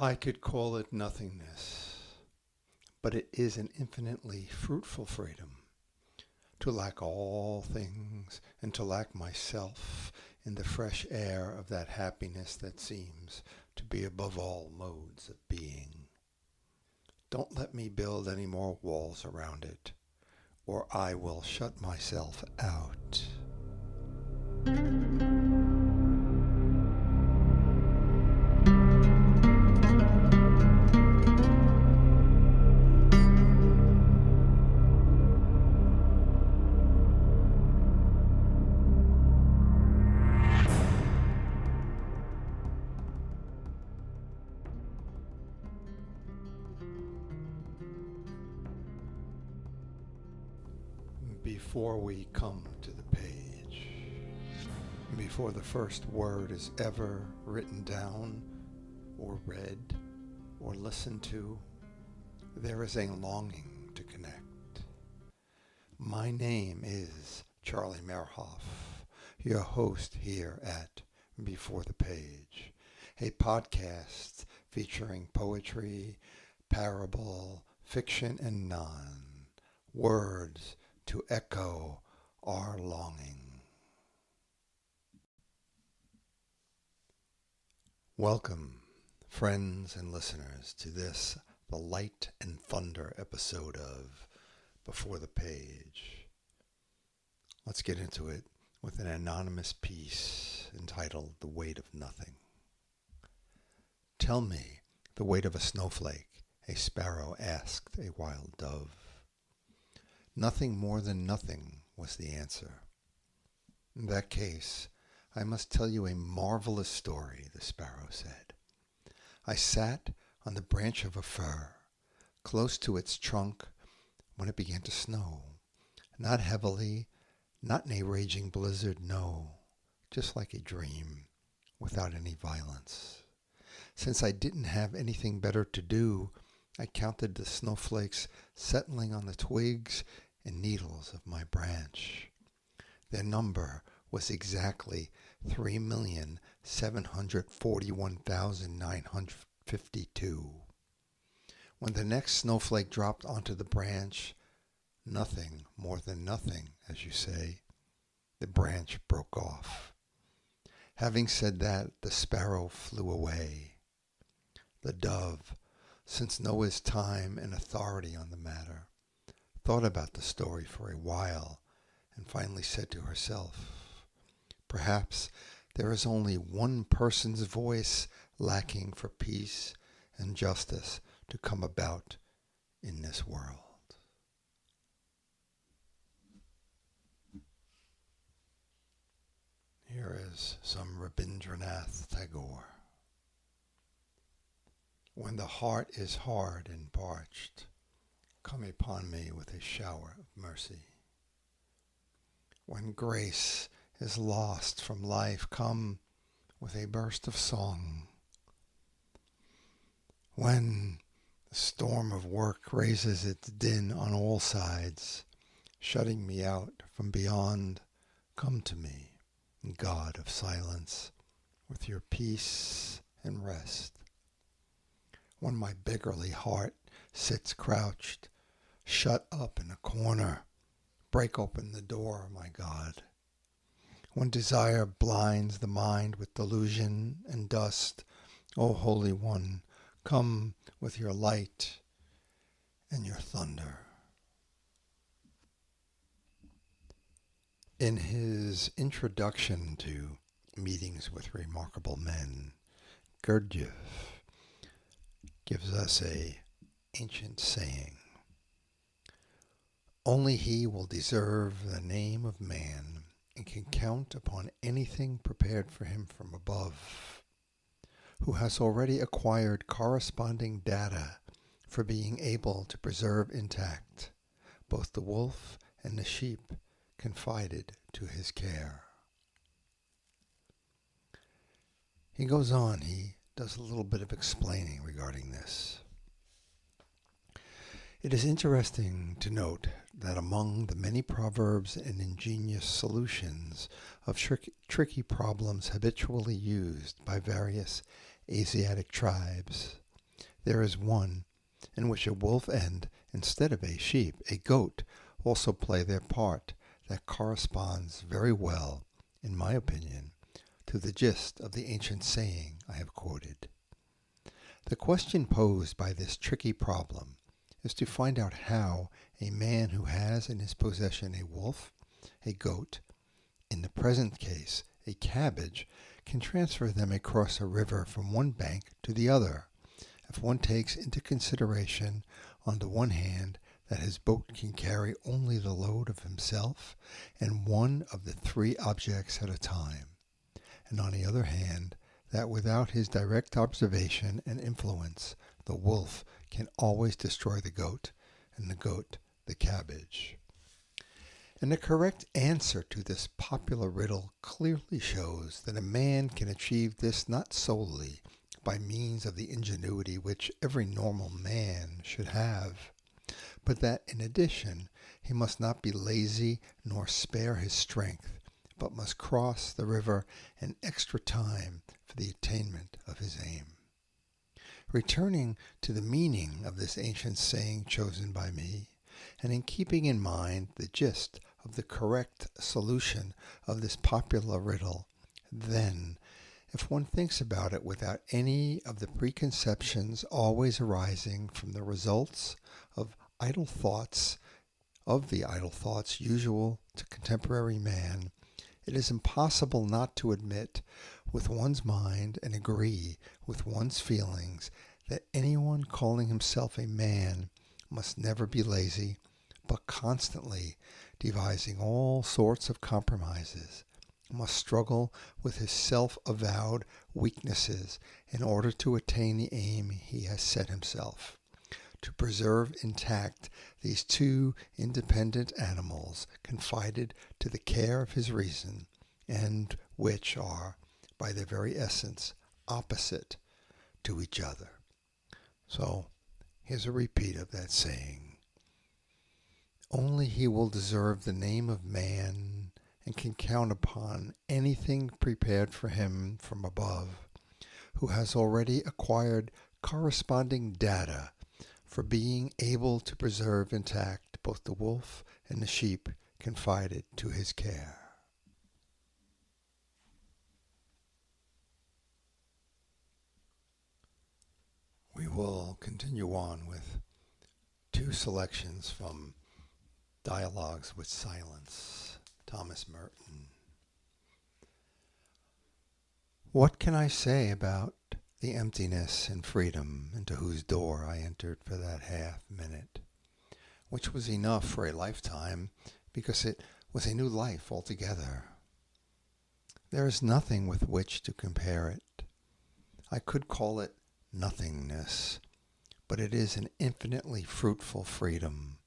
I could call it nothingness, but it is an infinitely fruitful freedom to lack all things and to lack myself in the fresh air of that happiness that seems to be above all modes of being. Don't let me build any more walls around it, or I will shut myself out. Before we come to the page, before the first word is ever written down or read or listened to, there is a longing to connect. My name is Charlie Mehrhoff, your host here at Before the Page, a podcast featuring poetry, parable, fiction, and words to echo our longing. Welcome, friends and listeners, to this, the Light and Thunder episode of Before the Page. Let's get into it with an anonymous piece entitled The Weight of Nothing. Tell me the weight of a snowflake, a sparrow asked a wild dove. Nothing more than nothing was the answer. In that case, I must tell you a marvelous story, the sparrow said. I sat on the branch of a fir, close to its trunk, when it began to snow. Not heavily, not in a raging blizzard, no, just like a dream, without any violence. Since I didn't have anything better to do, I counted the snowflakes settling on the twigs and needles of my branch. Their number was exactly 3,741,952. When the next snowflake dropped onto the branch, nothing more than nothing, as you say, the branch broke off. Having said that, the sparrow flew away. The dove, since Noah's time and authority on the matter, thought about the story for a while and finally said to herself, perhaps there is only one person's voice lacking for peace and justice to come about in this world. Here is some Rabindranath Tagore. When the heart is hard and parched, come upon me with a shower of mercy. When grace is lost from life, come with a burst of song. When the storm of work raises its din on all sides, shutting me out from beyond, come to me, God of silence, with your peace and rest. When my beggarly heart sits crouched, shut up in a corner, break open the door, my God. When desire blinds the mind with delusion and dust, O Holy One, come with your light and your thunder. In his introduction to Meetings with Remarkable Men, Gurdjieff gives us an ancient saying. Only he will deserve the name of man and can count upon anything prepared for him from above, who has already acquired corresponding data for being able to preserve intact both the wolf and the sheep confided to his care. He goes on, he does a little bit of explaining regarding this. It is interesting to note that among the many proverbs and ingenious solutions of tricky problems habitually used by various Asiatic tribes, there is one in which a wolf and, instead of a sheep, a goat also play their part that corresponds very well, in my opinion, to the gist of the ancient saying I have quoted. The question posed by this tricky problem is to find out how a man who has in his possession a wolf, a goat, in the present case a cabbage, can transfer them across a river from one bank to the other, if one takes into consideration, on the one hand, that his boat can carry only the load of himself and one of the three objects at a time, and on the other hand, that without his direct observation and influence, the wolf can always destroy the goat, and the goat the cabbage. And the correct answer to this popular riddle clearly shows that a man can achieve this not solely by means of the ingenuity which every normal man should have, but that in addition he must not be lazy nor spare his strength, but must cross the river an extra time for the attainment of his aim. Returning to the meaning of this ancient saying chosen by me, and in keeping in mind the gist of the correct solution of this popular riddle, then, if one thinks about it without any of the preconceptions always arising from the results of the idle thoughts usual to contemporary man, it is impossible not to admit with one's mind and agree with one's feelings that anyone calling himself a man must never be lazy, but constantly devising all sorts of compromises, must struggle with his self-avowed weaknesses in order to attain the aim he has set himself, to preserve intact these two independent animals confided to the care of his reason, and which are, by their very essence, opposite to each other. So, here's a repeat of that saying. Only he will deserve the name of man and can count upon anything prepared for him from above, who has already acquired corresponding data for being able to preserve intact both the wolf and the sheep confided to his care. We will continue on with two selections from Dialogues with Silence, Thomas Merton. What can I say about the emptiness and freedom into whose door I entered for that half-minute, which was enough for a lifetime because it was a new life altogether? There is nothing with which to compare it. I could call it nothingness, but it is an infinitely fruitful freedom,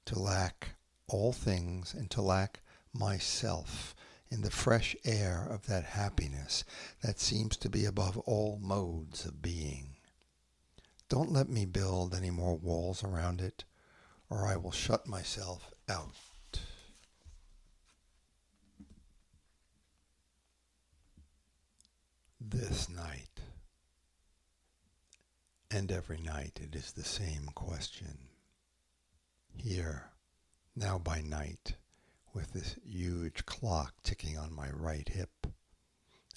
to lack all things and to lack myself in the fresh air of that happiness that seems to be above all modes of being. Don't let me build any more walls around it, or I will shut myself out. This night, and every night it is the same question. Here, now by night, with this huge clock ticking on my right hip,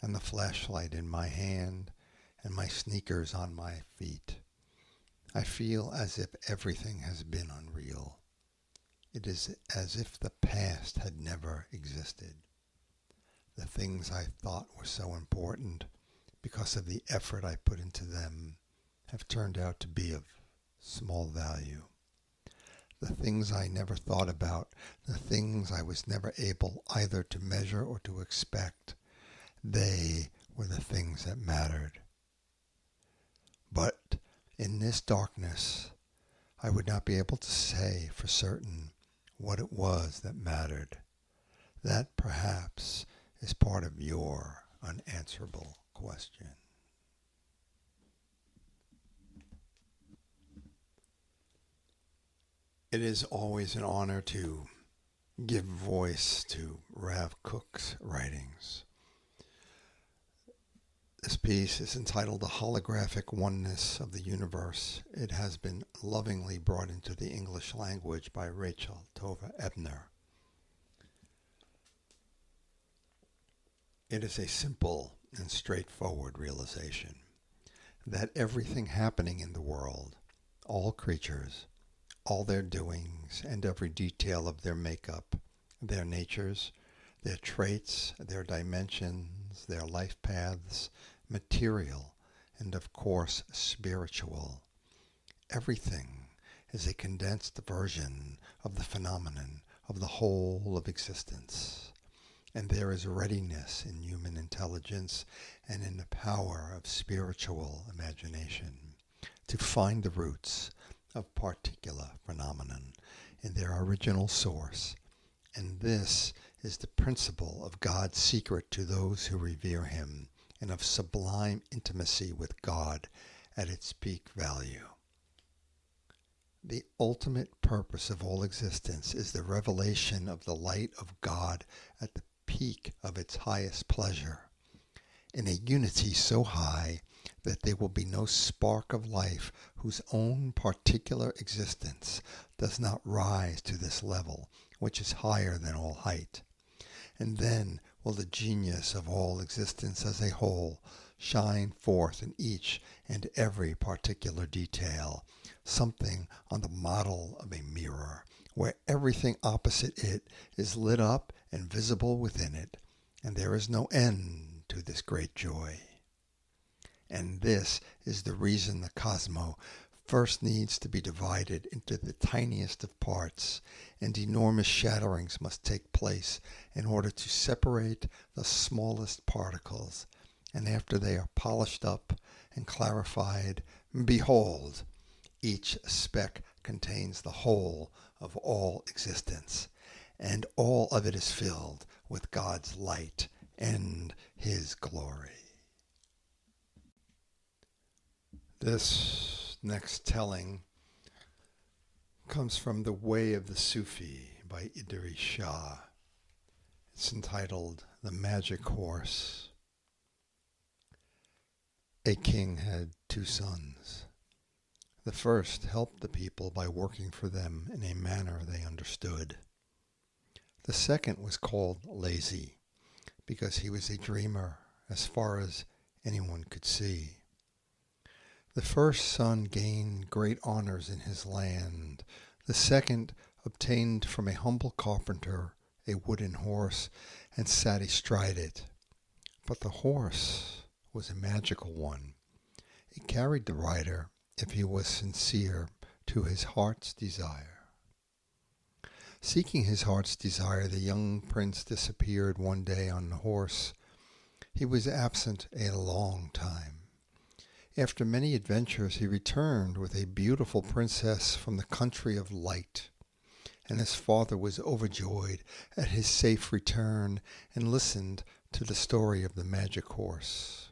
and the flashlight in my hand, and my sneakers on my feet, I feel as if everything has been unreal. It is as if the past had never existed. The things I thought were so important because of the effort I put into them have turned out to be of small value. The things I never thought about, the things I was never able either to measure or to expect, they were the things that mattered. But in this darkness, I would not be able to say for certain what it was that mattered. That perhaps is part of your unanswerable question. It is always an honor to give voice to Kook's writings. This piece is entitled The Holographic Oneness of the Universe. It has been lovingly brought into the English language by Rachel Tova Ebner. It is a simple and straightforward realization that everything happening in the world, all creatures, all their doings, and every detail of their makeup, their natures, their traits, their dimensions, their life paths, material, and of course spiritual. Everything is a condensed version of the phenomenon of the whole of existence. And there is readiness in human intelligence and in the power of spiritual imagination to find the roots of particular phenomenon in their original source. And this is the principle of God's secret to those who revere him, and of sublime intimacy with God at its peak value. The ultimate purpose of all existence is the revelation of the light of God at the peak of its highest pleasure, in a unity so high that there will be no spark of life whose own particular existence does not rise to this level, which is higher than all height. And then will the genius of all existence as a whole shine forth in each and every particular detail, something on the model of a mirror, where everything opposite it is lit up and visible within it, and there is no end to this great joy. And this is the reason the cosmos first needs to be divided into the tiniest of parts, and enormous shatterings must take place in order to separate the smallest particles, and after they are polished up and clarified, behold, each speck contains the whole of all existence, and all of it is filled with God's light and his glory. This next telling comes from The Way of the Sufi by Idries Shah. It's entitled The Magic Horse. A king had 2 sons. The first helped the people by working for them in a manner they understood. The second was called lazy, because he was a dreamer as far as anyone could see. The first son gained great honors in his land. The second obtained from a humble carpenter a wooden horse and sat astride it. But the horse was a magical one. It carried the rider, if he was sincere, to his heart's desire. Seeking his heart's desire, the young prince disappeared one day on the horse. He was absent a long time. After many adventures, he returned with a beautiful princess from the country of light, and his father was overjoyed at his safe return and listened to the story of the magic horse.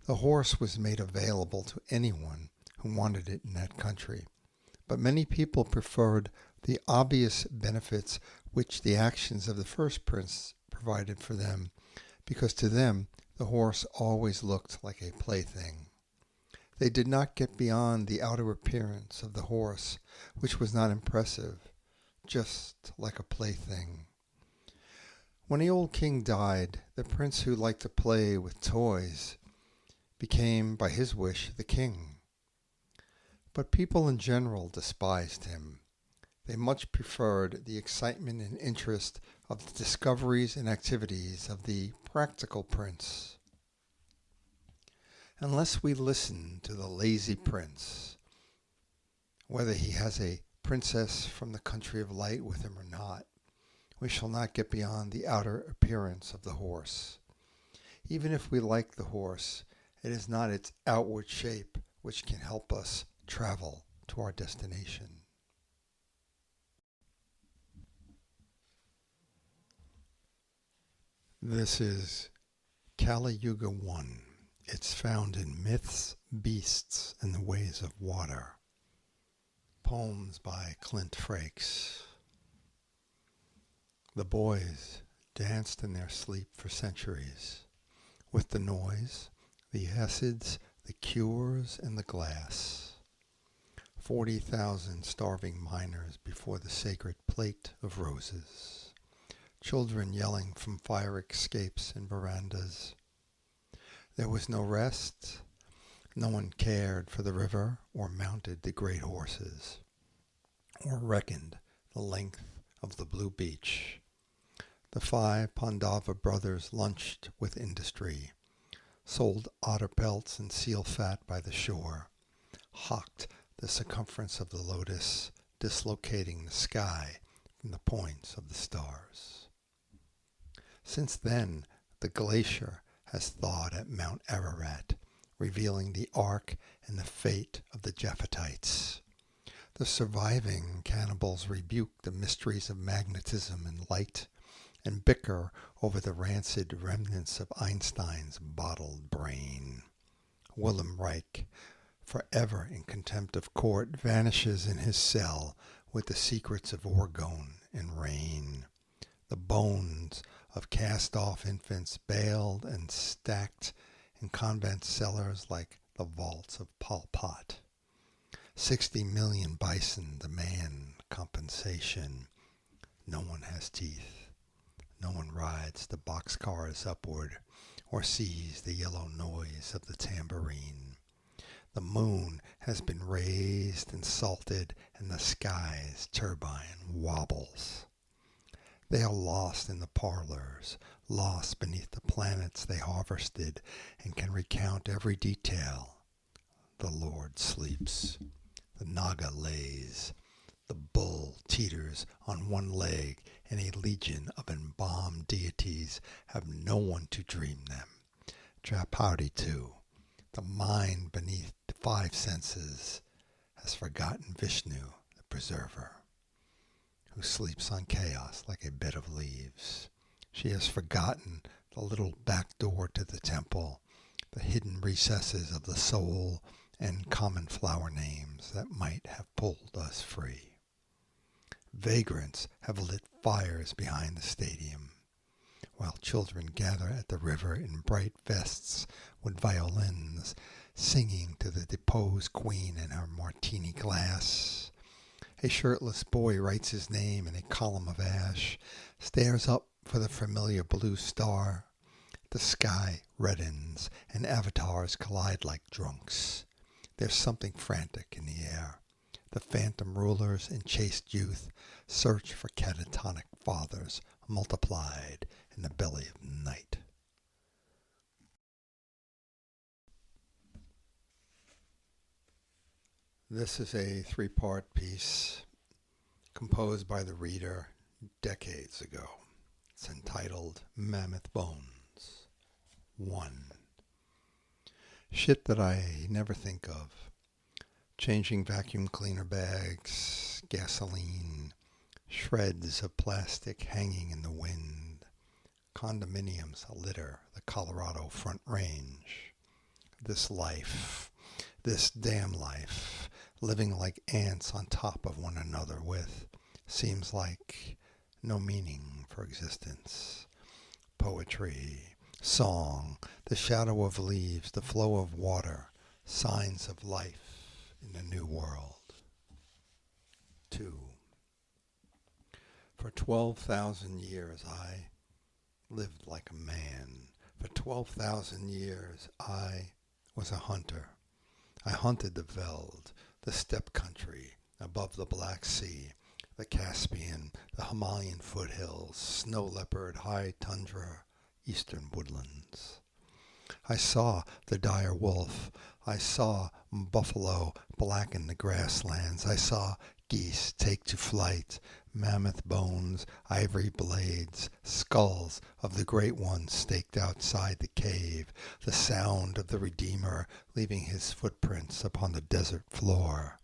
The horse was made available to anyone who wanted it in that country, but many people preferred the obvious benefits which the actions of the first prince provided for them, because to them the horse always looked like a plaything. They did not get beyond the outer appearance of the horse, which was not impressive, just like a plaything. When the old king died, the prince who liked to play with toys became, by his wish, the king. But people in general despised him. They much preferred the excitement and interest of the discoveries and activities of the practical prince. Unless we listen to the lazy prince, whether he has a princess from the country of light with him or not, we shall not get beyond the outer appearance of the horse. Even if we like the horse, it is not its outward shape which can help us travel to our destination. This is Kali Yuga 1. It's found in Myths, Beasts, and the Ways of Water. Poems by Clint Frakes. The boys danced in their sleep for centuries. with the noise, the acids, the cures, and the glass. 40,000 starving miners before the sacred plate of roses. Children yelling from fire escapes and verandas. There was no rest. No one cared for the river or mounted the great horses or reckoned the length of the blue beach. The 5 Pandava brothers lunched with industry, sold otter pelts and seal fat by the shore, hawked the circumference of the lotus, dislocating the sky from the points of the stars. Since then, the glacier has thawed at Mount Ararat, revealing the arc and the fate of the Japhetites. The surviving cannibals rebuke the mysteries of magnetism and light, and bicker over the rancid remnants of Einstein's bottled brain. Willem Reich, forever in contempt of court, vanishes in his cell with the secrets of orgone and rain. The bones of cast-off infants baled and stacked in convent cellars like the vaults of Pol Pot. 60 million bison demand compensation. No one has teeth. No one rides the boxcars upward or sees the yellow noise of the tambourine. The moon has been raised and salted, and the sky's turbine wobbles. They are lost in the parlors, lost beneath the planets they harvested, and can recount every detail. The Lord sleeps. The Naga lays. The bull teeters on one leg, and a legion of embalmed deities have no one to dream them. Draupadi, too, the mind beneath the 5 senses, has forgotten Vishnu, the preserver, who sleeps on chaos like a bed of leaves. She has forgotten the little back door to the temple, the hidden recesses of the soul, and common flower names that might have pulled us free. Vagrants have lit fires behind the stadium, while children gather at the river in bright vests with violins, singing to the deposed queen in her martini glass. A shirtless boy writes his name in a column of ash, stares up for the familiar blue star. The sky reddens, and avatars collide like drunks. There's something frantic in the air. The phantom rulers and chaste youth search for catatonic fathers multiplied in the belly of night. This is a 3-part piece composed by the reader decades ago. It's entitled Mammoth Bones. 1. Shit that I never think of. Changing vacuum cleaner bags, gasoline, shreds of plastic hanging in the wind, condominiums alitter the Colorado Front Range. This life, this damn life, living like ants on top of one another with, seems like no meaning for existence. Poetry, song, the shadow of leaves, the flow of water, signs of life in a new world. 2. For 12,000 years I lived like a man. For 12,000 years I was a hunter. I hunted the veld, the steppe country above the Black Sea, the Caspian, the Himalayan foothills, snow leopard, high tundra, eastern woodlands. I saw the dire wolf. I saw buffalo blacken the grasslands. I saw geese take to flight, mammoth bones, ivory blades, skulls of the great ones staked outside the cave, the sound of the Redeemer leaving his footprints upon the desert floor.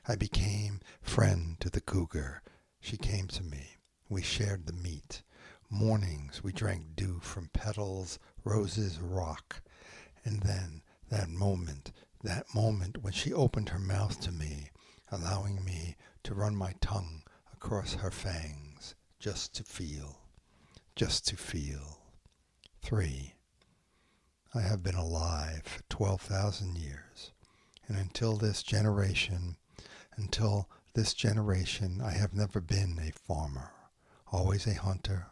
I became friend to the cougar. She came to me. We shared the meat. Mornings we drank dew from petals, roses, rock. And then that moment when she opened her mouth to me, allowing me to run my tongue across her fangs, just to feel. 3. I have been alive for 12,000 years. And until this generation, I have never been a farmer, always a hunter.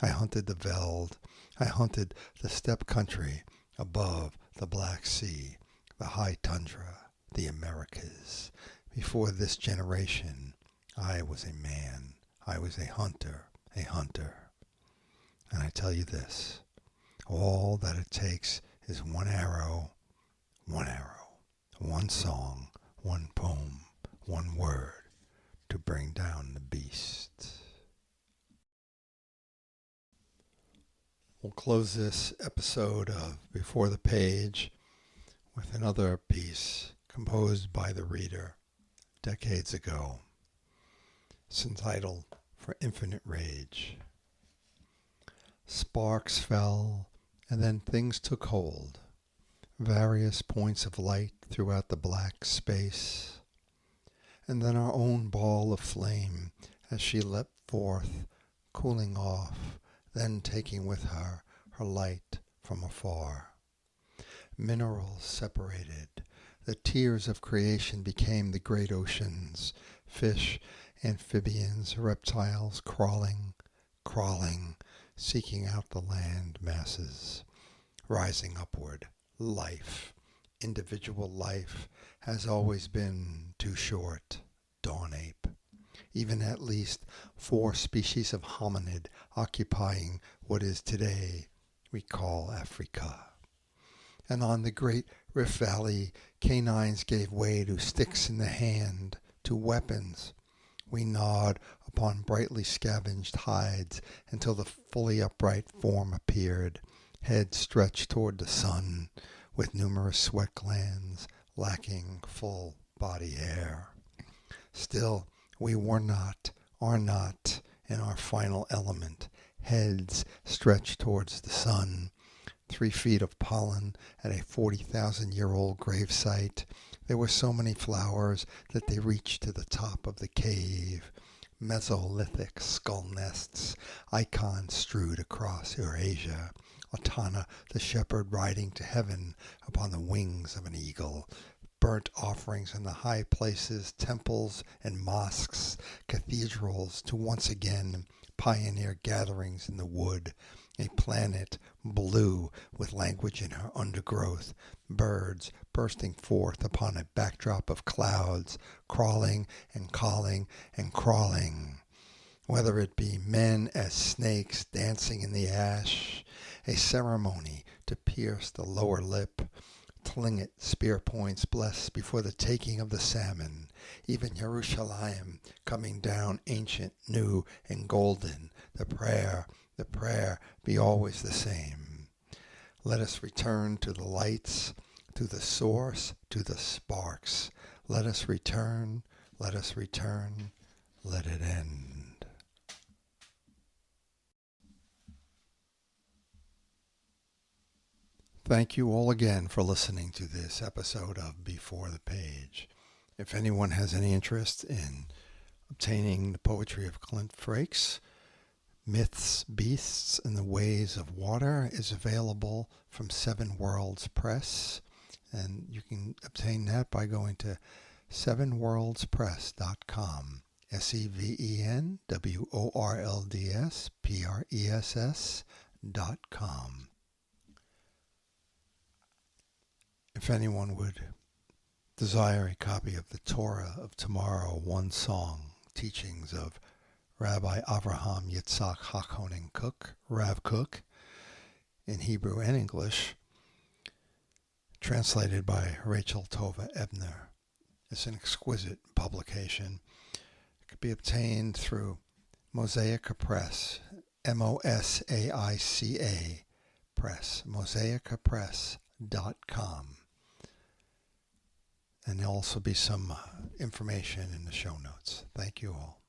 I hunted the veld. I hunted the steppe country above the Black Sea, the high tundra, the Americas. Before this generation, I was a man. I was a hunter, a hunter. And I tell you this, all that it takes is one arrow, one song, one poem, one word to bring down the beast. We'll close this episode of Before the Page with another piece composed by the reader decades ago. It's entitled For Infinite Rage. Sparks fell, and then things took hold. Various points of light throughout the black space. And then our own ball of flame as she leapt forth, cooling off, then taking with her her light from afar. Minerals separated. The tears of creation became the great oceans. Fish, amphibians, reptiles crawling, seeking out the land masses. Rising upward, life, individual life, has always been too short. Dawn ape. Even at least 4 species of hominid occupying what is today we call Africa. And on the great Rift Valley, canines gave way to sticks in the hand, to weapons. We gnawed upon brightly scavenged hides until the fully upright form appeared, head stretched toward the sun, with numerous sweat glands, lacking full body air. Still, we are not in our final element, heads stretched towards the sun, 3 feet of pollen at a 40,000-year-old gravesite. There were so many flowers that they reached to the top of the cave. Mesolithic skull nests, icons strewed across Eurasia. Atana, the shepherd riding to heaven upon the wings of an eagle. Burnt offerings in the high places, temples and mosques, cathedrals to once again pioneer gatherings in the wood. A planet blue with language in her undergrowth, birds bursting forth upon a backdrop of clouds, crawling and calling and crawling. Whether it be men as snakes dancing in the ash, a ceremony to pierce the lower lip, Tlingit spear points blessed before the taking of the salmon, even Yerushalayim coming down ancient, new, and golden, the prayer be always the same. Let us return to the lights, to the source, to the sparks. Let us return, let it end. Thank you all again for listening to this episode of Before the Page. If anyone has any interest in obtaining the poetry of Clint Frakes, Myths, Beasts, and the Ways of Water is available from Seven Worlds Press, and you can obtain that by going to sevenworldspress.com, sevenworldspress.com. If anyone would desire a copy of the Torah of Tomorrow, One Song, teachings of Rabbi Avraham Yitzhak Hakonin Kook, Rav Kook, in Hebrew and English, translated by Rachel Tova Ebner. It's an exquisite publication. It could be obtained through Mosaica Press, Mosaica Press, mosaicapress.com. And there'll also be some information in the show notes. Thank you all.